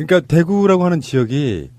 그러니까 대구라고 하는 지역이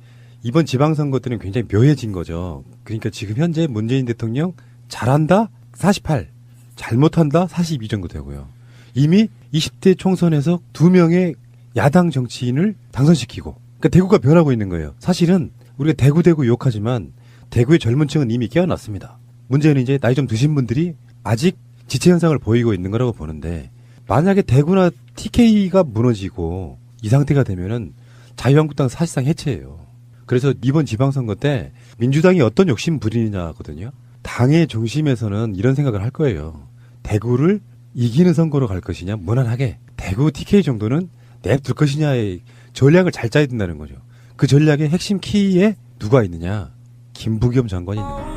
이번 지방선거 때는 굉장히 묘해진 거죠. 그러니까 지금 현재 문재인 대통령 잘한다 48, 잘못한다 42 정도 되고요. 이미 20대 총선에서 2명의 야당 정치인을 당선시키고, 그러니까 대구가 변하고 있는 거예요. 사실은 우리가 대구 욕하지만 대구의 젊은 층은 이미 깨어났습니다. 문제는 이제 나이 좀 드신 분들이 아직 지체 현상을 보이고 있는 거라고 보는데, 만약에 대구나 TK가 무너지고 이 상태가 되면은 자유한국당 사실상 해체예요. 그래서 이번 지방선거 때 민주당이 어떤 욕심 부리느냐거든요. 당의 중심에서는 이런 생각을 할 거예요. 대구를 이기는 선거로 갈 것이냐, 무난하게 대구 TK 정도는 냅둘 것이냐의 전략을 잘 짜야 된다는 거죠. 그 전략의 핵심 키에 누가 있느냐? 김부겸 장관이 있는 거예요.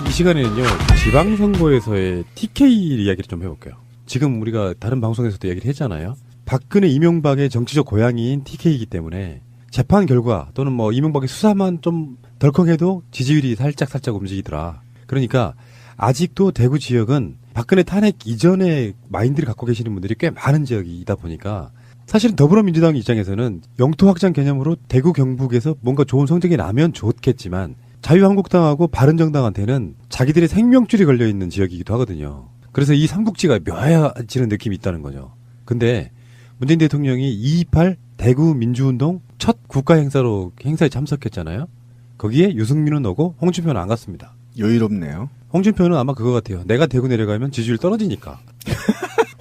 이 시간에는요, 지방선거에서의 TK 이야기를 좀 해볼게요. 지금 우리가 다른 방송에서도 이야기를 했잖아요. 박근혜 이명박의 정치적 고향인 TK이기 때문에 재판 결과 또는 뭐 이명박의 수사만 좀 덜컹해도 지지율이 살짝 움직이더라. 그러니까 아직도 대구 지역은 박근혜 탄핵 이전의 마인드를 갖고 계시는 분들이 꽤 많은 지역이다 보니까 사실은 더불어민주당 입장에서는 영토 확장 개념으로 대구 경북에서 뭔가 좋은 성적이 나면 좋겠지만 자유한국당하고 바른정당한테는 자기들의 생명줄이 걸려있는 지역이기도 하거든요. 그래서 이 삼국지가 묘해지는 느낌이 있다는 거죠. 근데 문재인 대통령이 2.28 대구 민주운동 첫 국가행사에 참석했잖아요. 거기에 유승민은 오고 홍준표는 안 갔습니다. 여유롭네요. 홍준표는 아마 그거 같아요. 내가 대구 내려가면 지지율 떨어지니까.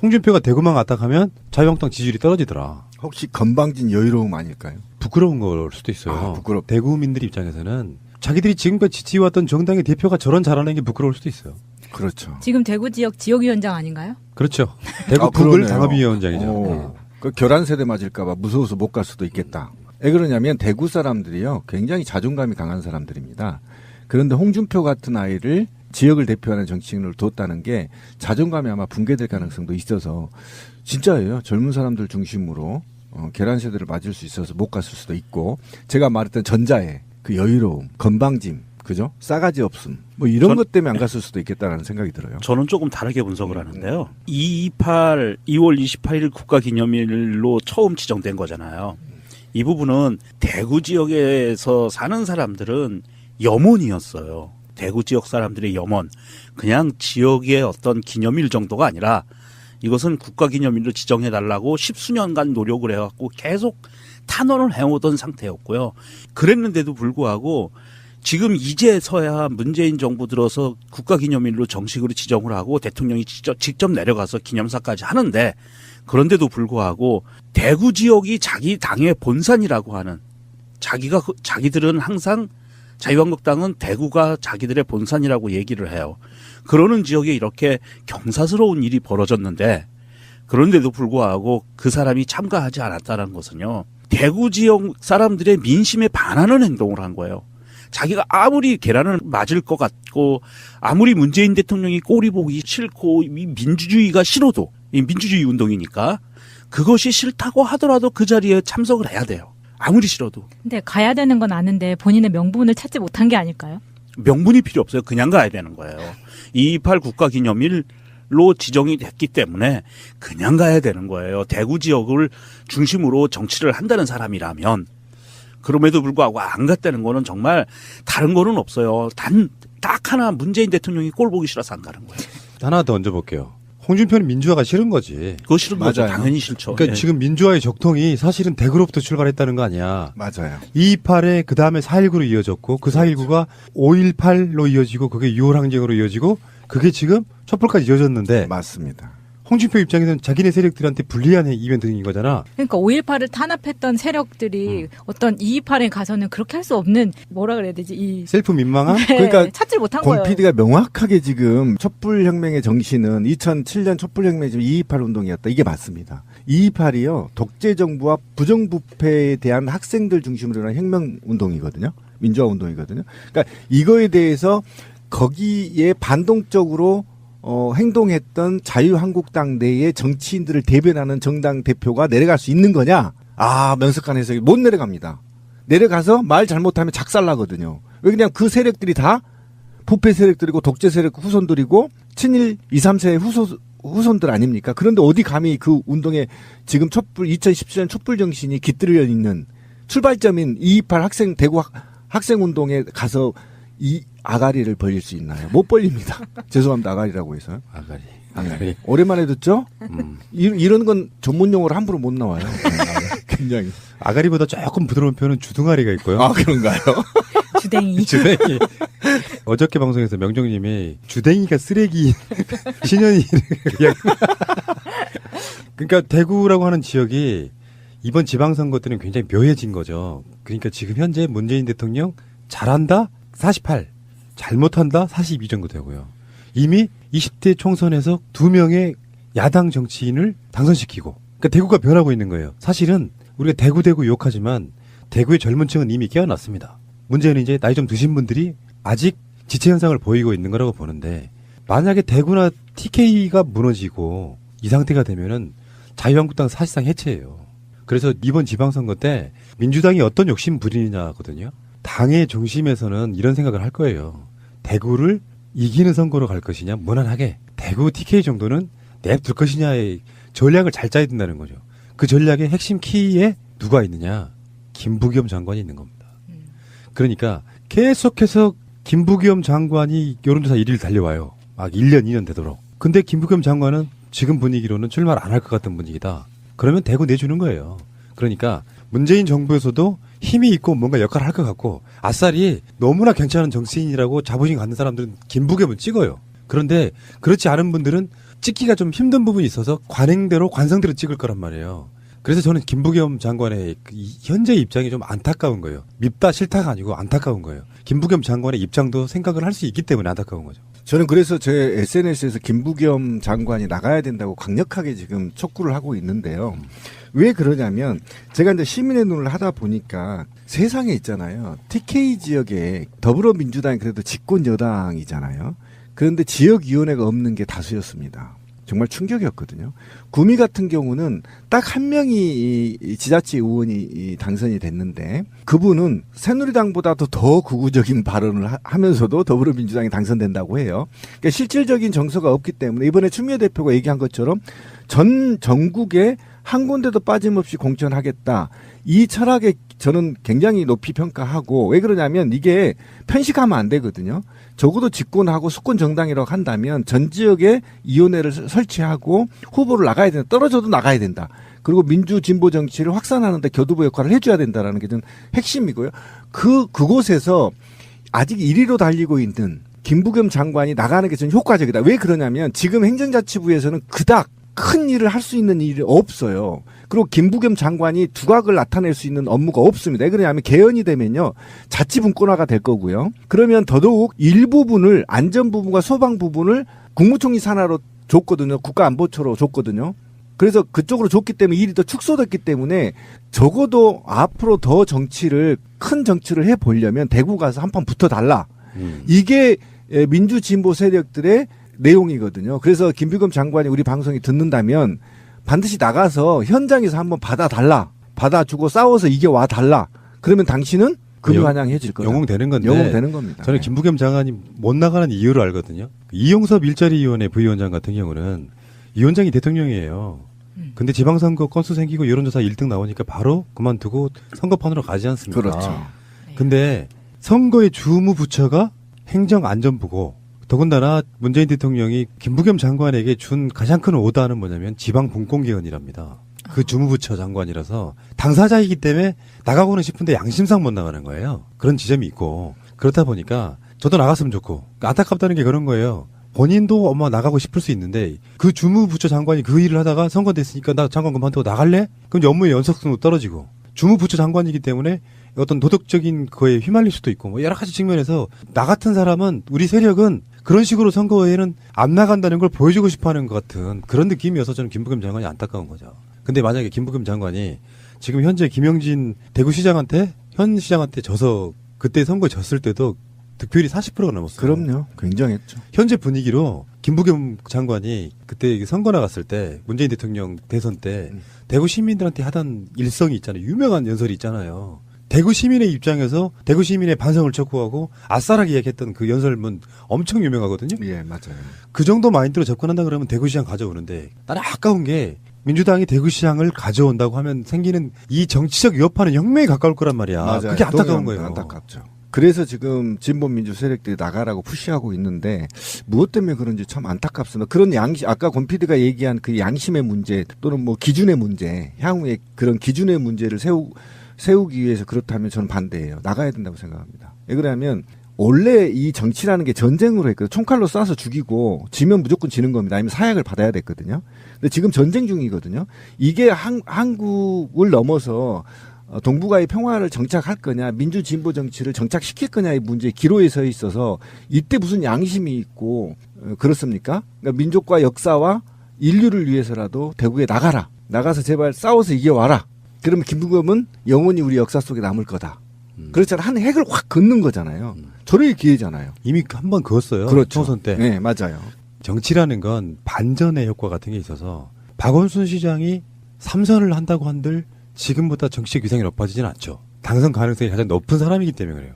홍준표가 대구만 갔다 가면 자유한국당 지지율이 떨어지더라. 혹시 건방진 여유로움 아닐까요? 부끄러운 걸 수도 있어요. 아, 부끄럽. 대구민들 입장에서는 자기들이 지금까지 지지해왔던 정당의 대표가 저런 잘하는 게 부끄러울 수도 있어요. 그렇죠. 지금 대구 지역 지역위원장 아닌가요? 그렇죠. 대구 북을 그러네요. 당협위원장이죠. 오, 그 결란 세대 맞을까봐 무서워서 못 갈 수도 있겠다. 왜 그러냐면 대구 사람들이요, 굉장히 자존감이 강한 사람들입니다. 그런데 홍준표 같은 아이를 지역을 대표하는 정치인으로 뒀다는 게 자존감이 아마 붕괴될 가능성도 있어서 진짜예요. 젊은 사람들 중심으로 계란 세대를 맞을 수 있어서 못 갔을 수도 있고, 제가 말했던 전자의 그 여유로움, 건방짐, 그죠? 싸가지 없음, 뭐 이런 것 때문에 안 갔을 수도 있겠다라는 생각이 들어요. 저는 조금 다르게 분석을 하는데요. 2.28 2월 28일 국가기념일로 처음 지정된 거잖아요. 이 부분은 대구 지역에서 사는 사람들은 염원이었어요. 대구 지역 사람들의 염원. 그냥 지역의 어떤 기념일 정도가 아니라 이것은 국가기념일로 지정해달라고 10수년간 노력을 해왔고 계속 탄원을 해오던 상태였고요. 그랬는데도 불구하고 지금 이제서야 문재인 정부 들어서 국가기념일로 정식으로 지정을 하고 대통령이 직접 내려가서 기념사까지 하는데, 그런데도 불구하고 대구 지역이 자기 당의 본산이라고 하는, 자기들은 항상 자유한국당은 대구가 자기들의 본산이라고 얘기를 해요. 그러는 지역에 이렇게 경사스러운 일이 벌어졌는데, 그런데도 불구하고 그 사람이 참가하지 않았다는 것은요, 대구 지역 사람들의 민심에 반하는 행동을 한 거예요. 자기가 아무리 계란을 맞을 것 같고 아무리 문재인 대통령이 꼬리 보기 싫고 이 민주주의가 싫어도, 이 민주주의 운동이니까 그것이 싫다고 하더라도 그 자리에 참석을 해야 돼요. 아무리 싫어도. 근데 가야 되는 건 아는데 본인의 명분을 찾지 못한 게 아닐까요? 명분이 필요 없어요. 그냥 가야 되는 거예요. 2.28 국가기념일로 지정이 됐기 때문에 그냥 가야 되는 거예요. 대구 지역을 중심으로 정치를 한다는 사람이라면. 그럼에도 불구하고 안 갔다는 거는 정말 다른 거는 없어요. 딱 하나 문재인 대통령이 꼴 보기 싫어서 안 가는 거예요. 하나 더 얹어볼게요. 홍준표는 민주화가 싫은 거지. 그거 싫은 거죠. 맞아요. 당연히 싫죠. 그러니까 예. 지금 민주화의 적통이 사실은 대구로부터 출발했다는 거 아니야. 맞아요. 2.28에 그 다음에 4.19로 이어졌고, 그 4.19가 5.18로 이어지고, 그게 6월 항쟁으로 이어지고, 그게 지금 촛불까지 이어졌는데, 맞습니다. 홍준표 입장에서는 자기네 세력들한테 불리한 이벤트인 거잖아. 그러니까 5.18을 탄압했던 세력들이 어떤 2.28에 가서는 그렇게 할 수 없는, 뭐라 그래야 되지, 이 셀프 민망함? 네, 그러니까 찾질 못한 공 거예요. PD가 명확하게 지금 촛불혁명의 정신은 2007년 촛불혁명이 지금 2.28 운동이었다. 이게 맞습니다. 2.28이요. 독재정부와 부정부패에 대한 학생들 중심으로 하는 혁명운동이거든요. 민주화운동이거든요. 그러니까 이거에 대해서 거기에 반동적으로 행동했던 자유한국당 내의 정치인들을 대변하는 정당 대표가 내려갈 수 있는 거냐? 아, 면석한 해석이 못 내려갑니다. 내려가서 말 잘못하면 작살나거든요. 왜 그냥 그 세력들이 다 부패 세력들이고 독재 세력 후손들이고 친일 2, 3세의 후손들 아닙니까? 그런데 어디 감히 그 운동에 지금 2017년 촛불 정신이 깃들여 있는 출발점인 228 대구 학생 운동에 가서 이 아가리를 벌릴 수 있나요? 못 벌립니다. 죄송합니다. 아가리라고 해서. 아가리. 오랜만에 듣죠? 이런 건 전문 용어로 함부로 못 나와요. 굉장히. 아가리보다 조금 부드러운 표현은 주둥아리가 있고요. 아, 그런가요? 주댕이. 주댕이. 어저께 방송에서 명정님이 주댕이가 쓰레기 신현이 그러니까 대구라고 하는 지역이 이번 지방선거 때는 굉장히 묘해진 거죠. 그러니까 지금 현재 문재인 대통령 잘한다 48, 잘못한다 42 정도 되고요. 이미 20대 총선에서 2명의 야당 정치인을 당선시키고 그러니까 대구가 변하고 있는 거예요. 사실은 우리가 대구 욕하지만 대구의 젊은 층은 이미 깨어났습니다. 문제는 이제 나이 좀 드신 분들이 아직 지체 현상을 보이고 있는 거라고 보는데 만약에 대구나 TK가 무너지고 이 상태가 되면은 자유한국당 사실상 해체예요. 그래서 이번 지방선거 때 민주당이 어떤 욕심 부리느냐거든요. 당의 중심에서는 이런 생각을 할 거예요. 대구를 이기는 선거로 갈 것이냐 무난하게 대구 TK 정도는 냅둘 것이냐의 전략을 잘 짜야 된다는 거죠. 그 전략의 핵심 키에 누가 있느냐? 김부겸 장관이 있는 겁니다. 그러니까 계속해서 김부겸 장관이 여론조사 1위를 달려와요. 막 1년, 2년 되도록. 근데 김부겸 장관은 지금 분위기로는 출마를 안 할 것 같은 분위기다. 그러면 대구 내주는 거예요. 그러니까 문재인 정부에서도 힘이 있고 뭔가 역할을 할 것 같고 아싸리 너무나 괜찮은 정치인이라고 자부심 갖는 사람들은 김부겸은 찍어요. 그런데 그렇지 않은 분들은 찍기가 좀 힘든 부분이 있어서 관행대로 관성대로 찍을 거란 말이에요. 그래서 저는 김부겸 장관의 현재 입장이 좀 안타까운 거예요. 밉다 싫다가 아니고 안타까운 거예요. 김부겸 장관의 입장도 생각을 할 수 있기 때문에 안타까운 거죠. 저는 그래서 제 SNS에서 김부겸 장관이 나가야 된다고 강력하게 지금 촉구를 하고 있는데요. 왜 그러냐면 제가 이제 시민의 눈을 하다 보니까 세상에 있잖아요. TK 지역에 더불어민주당이 그래도 집권 여당이잖아요. 그런데 지역위원회가 없는 게 다수였습니다. 정말 충격이었거든요. 구미 같은 경우는 딱 한 명이 지자체 의원이 당선이 됐는데 그분은 새누리당보다도 더 극우적인 발언을 하면서도 더불어민주당이 당선된다고 해요. 그러니까 실질적인 정서가 없기 때문에 이번에 추미애 대표가 얘기한 것처럼 전 전국에 한 군데도 빠짐없이 공천하겠다. 이 철학에 저는 굉장히 높이 평가하고 왜 그러냐면 이게 편식하면 안 되거든요. 적어도 집권하고 수권 정당이라고 한다면 전 지역에 위원회를 설치하고 후보를 나가야 된다. 떨어져도 나가야 된다. 그리고 민주 진보 정치를 확산하는데 교두보 역할을 해줘야 된다라는 게 좀 핵심이고요. 그곳에서 아직 1위로 달리고 있는 김부겸 장관이 나가는 게 좀 효과적이다. 왜 그러냐면 지금 행정자치부에서는 그닥 큰 일을 할 수 있는 일이 없어요. 그리고 김부겸 장관이 두각을 나타낼 수 있는 업무가 없습니다. 왜 그러냐면 개헌이 되면요. 자치분권화가 될 거고요. 그러면 더더욱 일부분을 안전 부분과 소방 부분을 국무총리 산하로 줬거든요. 국가안보처로 줬거든요. 그래서 그쪽으로 줬기 때문에 일이 더 축소됐기 때문에 적어도 앞으로 더 큰 정치를 해보려면 대구 가서 한판 붙어달라. 이게 민주진보 세력들의 내용이거든요. 그래서 김부겸 장관이 우리 방송이 듣는다면 반드시 나가서 현장에서 한번 받아달라. 받아주고 싸워서 이겨와 달라. 그러면 당신은 금유환영해질 거다. 영웅되는 건데. 영웅되는 겁니다. 저는 김부겸 장관이 못 나가는 이유를 알거든요. 이용섭 일자리위원회 부위원장 같은 경우는 위원장이 대통령이에요. 근데 지방선거 건수 생기고 여론조사 1등 나오니까 바로 그만두고 선거판으로 가지 않습니까? 그렇죠. 근데 선거의 주무부처가 행정안전부고 더군다나 문재인 대통령이 김부겸 장관에게 준 가장 큰 오더는 뭐냐면 지방 분권개헌이랍니다. 그 주무부처 장관이라서 당사자이기 때문에 나가고는 싶은데 양심상 못 나가는 거예요. 그런 지점이 있고 그렇다 보니까 저도 나갔으면 좋고 안타깝다는 게 그런 거예요. 본인도 나가고 싶을 수 있는데 그 주무부처 장관이 그 일을 하다가 선거 됐으니까 나 장관 그만두고 나갈래? 그럼 업무의 연속성도 떨어지고 주무부처 장관이기 때문에 어떤 도덕적인 거에 휘말릴 수도 있고 여러 가지 측면에서 나 같은 사람은 우리 세력은 그런 식으로 선거에는 안 나간다는 걸 보여주고 싶어하는 것 같은 그런 느낌이어서 저는 김부겸 장관이 안타까운 거죠. 근데 만약에 김부겸 장관이 지금 현재 김영진 대구시장한테 현 시장한테 져서 그때 선거에 졌을 때도 득표율이 40%가 넘었어요. 그럼요. 굉장했죠. 현재 분위기로 김부겸 장관이 그때 선거 나갔을 때 문재인 대통령 대선 때 대구 시민들한테 하던 일성이 있잖아요. 유명한 연설이 있잖아요. 대구 시민의 입장에서 대구 시민의 반성을 촉구하고 아싸라게 이야기했던 그 연설문 엄청 유명하거든요. 예, 맞아요. 그 정도 마인드로 접근한다 그러면 대구시장 가져오는데 나는 아까운 게 민주당이 대구시장을 가져온다고 하면 생기는 이 정치적 여파는 혁명에 가까울 거란 말이야. 맞아요. 그게 안타까운 동의합니다. 거예요. 안타깝죠. 그래서 지금 진보민주 세력들이 나가라고 푸시하고 있는데 무엇 때문에 그런지 참 안타깝습니다. 그런 양심, 아까 권 PD가 얘기한 그 양심의 문제 또는 뭐 기준의 문제, 향후에 그런 기준의 문제를 세우기 위해서 그렇다면 저는 반대예요. 나가야 된다고 생각합니다. 왜 그러냐면 원래 이 정치라는 게 전쟁으로 했거든요. 총칼로 쏴서 죽이고 지면 무조건 지는 겁니다. 아니면 사약을 받아야 됐거든요. 근데 지금 전쟁 중이거든요. 이게 한국을 넘어서 동북아의 평화를 정착할 거냐, 민주 진보 정치를 정착시킬 거냐의 문제에 기로에 서 있어서 이때 무슨 양심이 있고 그렇습니까? 그러니까 민족과 역사와 인류를 위해서라도 대구에 나가라. 나가서 제발 싸워서 이겨와라. 그러면 김부겸은 영원히 우리 역사 속에 남을 거다. 그렇잖아요. 한 핵을 확 긋는 거잖아요. 저럴 기회잖아요. 이미 한 번 그었어요. 그렇죠. 총선 때. 네, 맞아요. 정치라는 건 반전의 효과 같은 게 있어서 박원순 시장이 3선을 한다고 한들 지금보다 정치적 위상이 높아지진 않죠. 당선 가능성이 가장 높은 사람이기 때문에 그래요.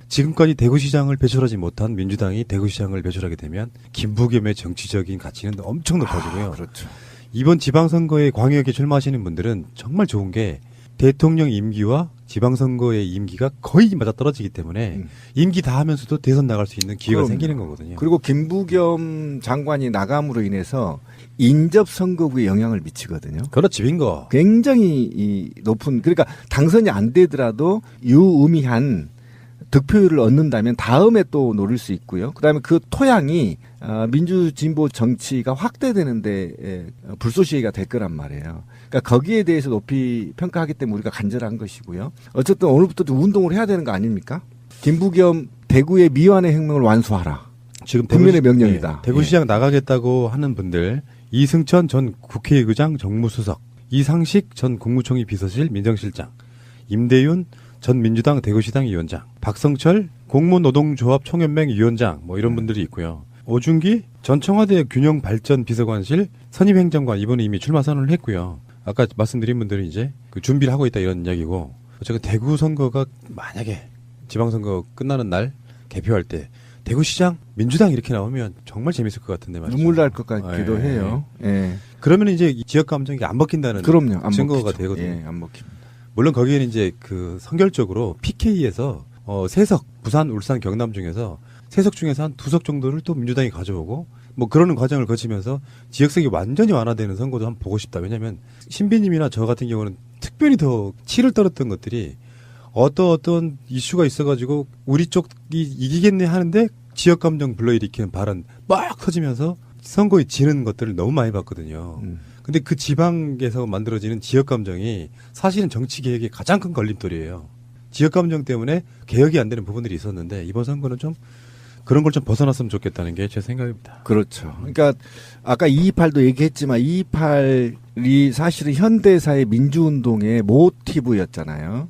지금까지 대구시장을 배출하지 못한 민주당이 대구시장을 배출하게 되면 김부겸의 정치적인 가치는 엄청 높아지고요. 그렇죠. 이번 지방선거에 광역에 출마하시는 분들은 정말 좋은 게 대통령 임기와 지방선거의 임기가 거의 맞아떨어지기 때문에 임기 다 하면서도 대선 나갈 수 있는 기회가 그럼요. 생기는 거거든요. 그리고 김부겸 장관이 나감으로 인해서 인접 선거구에 영향을 미치거든요. 그렇지, 빙거. 굉장히 이 높은, 그러니까 당선이 안 되더라도 유의미한 득표율을 얻는다면 다음에 또 노릴 수 있고요. 그다음에 그 토양이 민주 진보 정치가 확대되는데 불쏘시개가 될 거란 말이에요. 그러니까 거기에 대해서 높이 평가하기 때문에 우리가 간절한 것이고요. 어쨌든 오늘부터 좀 운동을 해야 되는 거 아닙니까? 김부겸 대구의 미완의 혁명을 완수하라. 지금 국민의 명령이다. 대구시장 나가겠다고 하는 분들 이승천 전 국회의장 정무수석, 이상식 전 국무총리 비서실 민정실장, 임대윤 전 민주당 대구시당 위원장, 박성철 공무노동조합 총연맹 위원장 뭐 이런 분들이 있고요. 오준기 전 청와대 균형발전비서관실 선임행정관 이번에 이미 출마 선언을 했고요. 아까 말씀드린 분들은 이제 그 준비를 하고 있다 이런 이야기고 어쨌든 대구 선거가 만약에 지방선거 끝나는 날 개표할 때 대구시장 민주당 이렇게 나오면 정말 재밌을 것 같은데 말이죠. 눈물 날 것 같기도 예. 해요. 예. 그러면 이제 이 지역 감정이 안 먹힌다는 그럼요. 안 증거가 먹히죠. 되거든요. 예, 안 먹힙니다. 물론 거기에는 이제 그 선결적으로 PK에서 세석 부산, 울산, 경남 중에서 세석 중에서 한 2석 정도를 또 민주당이 가져오고 뭐 그러는 과정을 거치면서 지역색이 완전히 완화되는 선거도 한번 보고 싶다. 왜냐하면 신비님이나 저 같은 경우는 특별히 더 치를 떨었던 것들이 어떤 이슈가 있어가지고 우리 쪽이 이기겠네 하는데 지역 감정 불러일으키는 발언 막 터지면서 선거에 지는 것들을 너무 많이 봤거든요. 근데 그 지방에서 만들어지는 지역 감정이 사실은 정치 개혁의 가장 큰 걸림돌이에요. 지역 감정 때문에 개혁이 안 되는 부분들이 있었는데 이번 선거는 좀 그런 걸 좀 벗어났으면 좋겠다는 게 제 생각입니다. 그렇죠. 그러니까 아까 228도 얘기했지만 228이 사실은 현대사의 민주운동의 모티브였잖아요.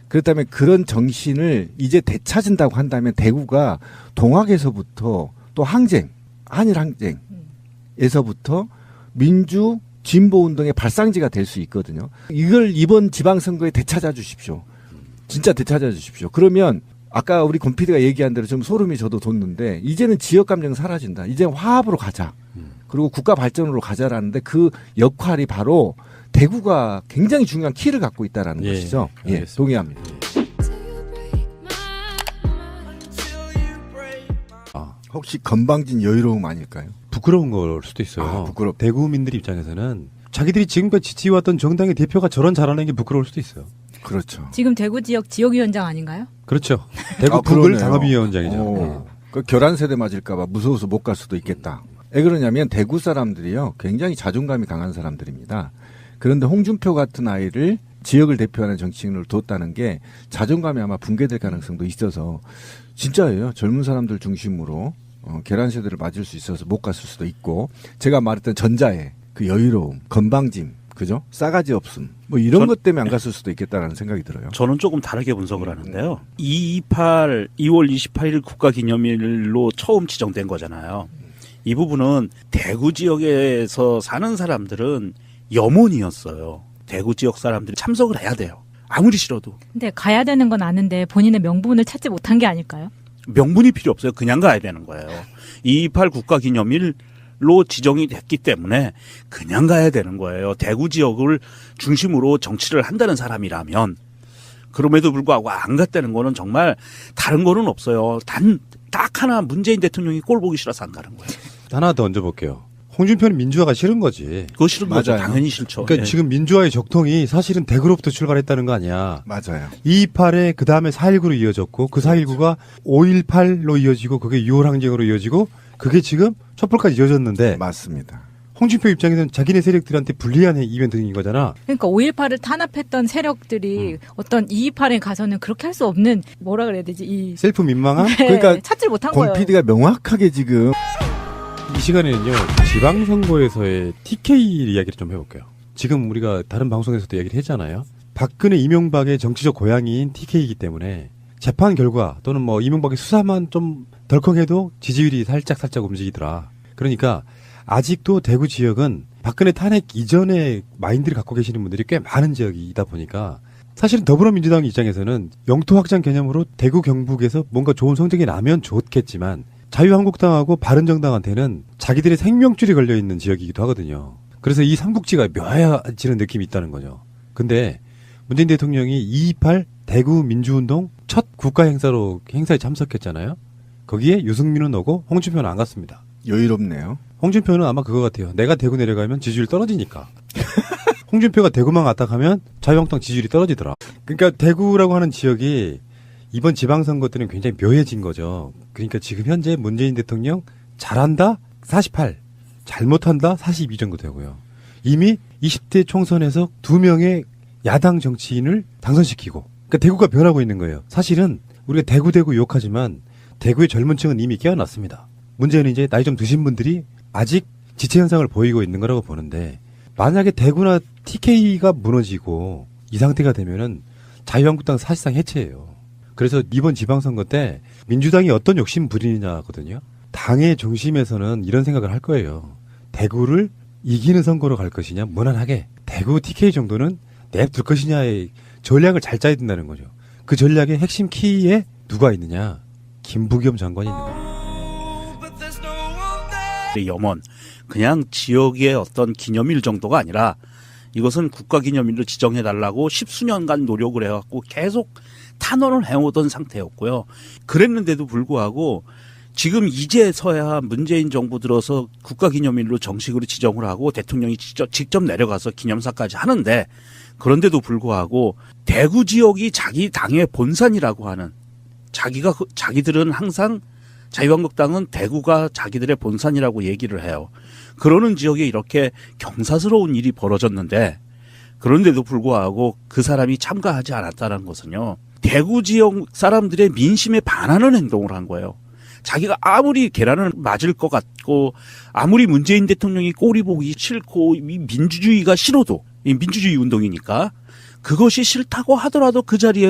그렇다면 그런 정신을 이제 되찾은다고 한다면 대구가 동학에서부터 또 항쟁, 한일 항쟁에서부터 민주 진보 운동의 발상지가 될 수 있거든요. 이걸 이번 지방선거에 되찾아 주십시오. 진짜 되찾아 주십시오. 그러면 아까 우리 권 PD가 얘기한 대로 좀 소름이 저도 돋는데 이제는 지역 감정 사라진다. 이제 화합으로 가자. 그리고 국가 발전으로 가자라는데 그 역할이 바로 대구가 굉장히 중요한 키를 갖고 있다라는 예, 것이죠. 예, 알겠습니다. 동의합니다. 혹시 건방진 여유로움 아닐까요? 부끄러운 걸 수도 있어요. 아, 부끄럽다. 대구민들 입장에서는 자기들이 지금까지 지지해왔던 정당의 대표가 저런 잘하는 게 부끄러울 수도 있어요. 그렇죠. 지금 대구 지역 지역위원장 아닌가요? 그렇죠. 대구 아, 북을 그러네요. 당협위원장이죠. 오, 그 결란 세대 맞을까봐 무서워서 못 갈 수도 있겠다. 왜 그러냐면 대구 사람들이요 굉장히 자존감이 강한 사람들입니다. 그런데 홍준표 같은 아이를 지역을 대표하는 정치인으로 뒀다는 게 자존감이 아마 붕괴될 가능성도 있어서 진짜예요. 젊은 사람들 중심으로 계란 세대를 맞을 수 있어서 못 갔을 수도 있고 제가 말했던 전자의 그 여유로움, 건방짐, 그죠? 싸가지 없음 뭐 이런 것 때문에 안 갔을 수도 있겠다라는 생각이 들어요. 저는 조금 다르게 분석을 하는데요. 2.28 2월 28일 국가기념일로 처음 지정된 거잖아요. 이 부분은 대구 지역에서 사는 사람들은 염원이었어요. 대구 지역 사람들이 참석을 해야 돼요. 아무리 싫어도. 근데 가야 되는 건 아는데 본인의 명분을 찾지 못한 게 아닐까요? 명분이 필요 없어요. 그냥 가야 되는 거예요. 2.28 국가기념일로 지정이 됐기 때문에 그냥 가야 되는 거예요. 대구 지역을 중심으로 정치를 한다는 사람이라면. 그럼에도 불구하고 안 갔다는 거는 정말 다른 거는 없어요. 딱 하나 문재인 대통령이 꼴 보기 싫어서 안 가는 거예요. 하나 더 얹어볼게요. 홍준표는 민주화가 싫은 거지. 그거 싫은 거죠. 맞아요. 당연히 싫죠. 그러니까 예. 지금 민주화의 적통이 사실은 대구로부터 출발했다는 거 아니야. 맞아요. 2.28에 그 다음에 4.19로 이어졌고 그 4.19가 5.18로 이어지고 그게 6월 항쟁으로 이어지고 그게 지금 촛불까지 이어졌는데 맞습니다. 홍준표 입장에서는 자기네 세력들한테 불리한 이벤트인 거잖아. 그러니까 5.18을 탄압했던 세력들이 어떤 2.28에 가서는 그렇게 할 수 없는 뭐라 그래야 되지? 이 셀프 민망함? 네, 그러니까 찾질 못한 권 거예요. PD가 명확하게 지금 이 시간에는요, 지방선거에서의 TK 이야기를 좀 해볼게요. 지금 우리가 다른 방송에서도 이야기를 했잖아요. 박근혜, 이명박의 정치적 고향인 TK이기 때문에 재판 결과 또는 뭐 이명박의 수사만 좀 덜컹해도 지지율이 살짝 움직이더라. 그러니까 아직도 대구 지역은 박근혜 탄핵 이전의 마인드를 갖고 계시는 분들이 꽤 많은 지역이다 보니까 사실은 더불어민주당 입장에서는 영토 확장 개념으로 대구 경북에서 뭔가 좋은 성적이 나면 좋겠지만 자유한국당하고 바른정당한테는 자기들의 생명줄이 걸려있는 지역이기도 하거든요. 그래서 이 삼국지가 묘해지는 느낌이 있다는 거죠. 근데 문재인 대통령이 2.28 대구 민주운동 첫 국가 행사에 참석했잖아요. 거기에 유승민은 오고 홍준표는 안 갔습니다. 여유롭네요. 홍준표는 아마 그거 같아요. 내가 대구 내려가면 지지율 떨어지니까. 홍준표가 대구만 갔다 가면 자유한국당 지지율이 떨어지더라. 그러니까 대구라고 하는 지역이 이번 지방선거 때는 굉장히 묘해진 거죠. 그러니까 지금 현재 문재인 대통령 잘한다 48, 잘못한다 42 정도 되고요. 이미 20대 총선에서 2명의 야당 정치인을 당선시키고 그러니까 대구가 변하고 있는 거예요. 사실은 우리가 대구 욕하지만 대구의 젊은 층은 이미 깨어났습니다. 문제는 이제 나이 좀 드신 분들이 아직 지체 현상을 보이고 있는 거라고 보는데 만약에 대구나 TK가 무너지고 이 상태가 되면은 자유한국당 사실상 해체예요. 그래서 이번 지방선거 때 민주당이 어떤 욕심 부리느냐거든요. 당의 중심에서는 이런 생각을 할 거예요. 대구를 이기는 선거로 갈 것이냐 무난하게 대구 TK 정도는 냅둘 것이냐의 전략을 잘 짜야 된다는 거죠. 그 전략의 핵심 키에 누가 있느냐. 김부겸 장관이 있는 거예요. 염원 그냥 지역의 어떤 기념일 정도가 아니라 이것은 국가기념일로 지정해달라고 10수년간 노력을 해왔고 계속 탄원을 해오던 상태였고요. 그랬는데도 불구하고 지금 이제서야 문재인 정부 들어서 국가기념일로 정식으로 지정을 하고 대통령이 직접 내려가서 기념사까지 하는데 그런데도 불구하고 대구 지역이 자기 당의 본산이라고 하는 자기들은 항상 자유한국당은 대구가 자기들의 본산이라고 얘기를 해요. 그러는 지역에 이렇게 경사스러운 일이 벌어졌는데 그런데도 불구하고 그 사람이 참가하지 않았다는 것은요. 대구 지역 사람들의 민심에 반하는 행동을 한 거예요. 자기가 아무리 계란을 맞을 것 같고 아무리 문재인 대통령이 꼴이 보기 싫고 이 민주주의가 싫어도 이 민주주의 운동이니까 그것이 싫다고 하더라도 그 자리에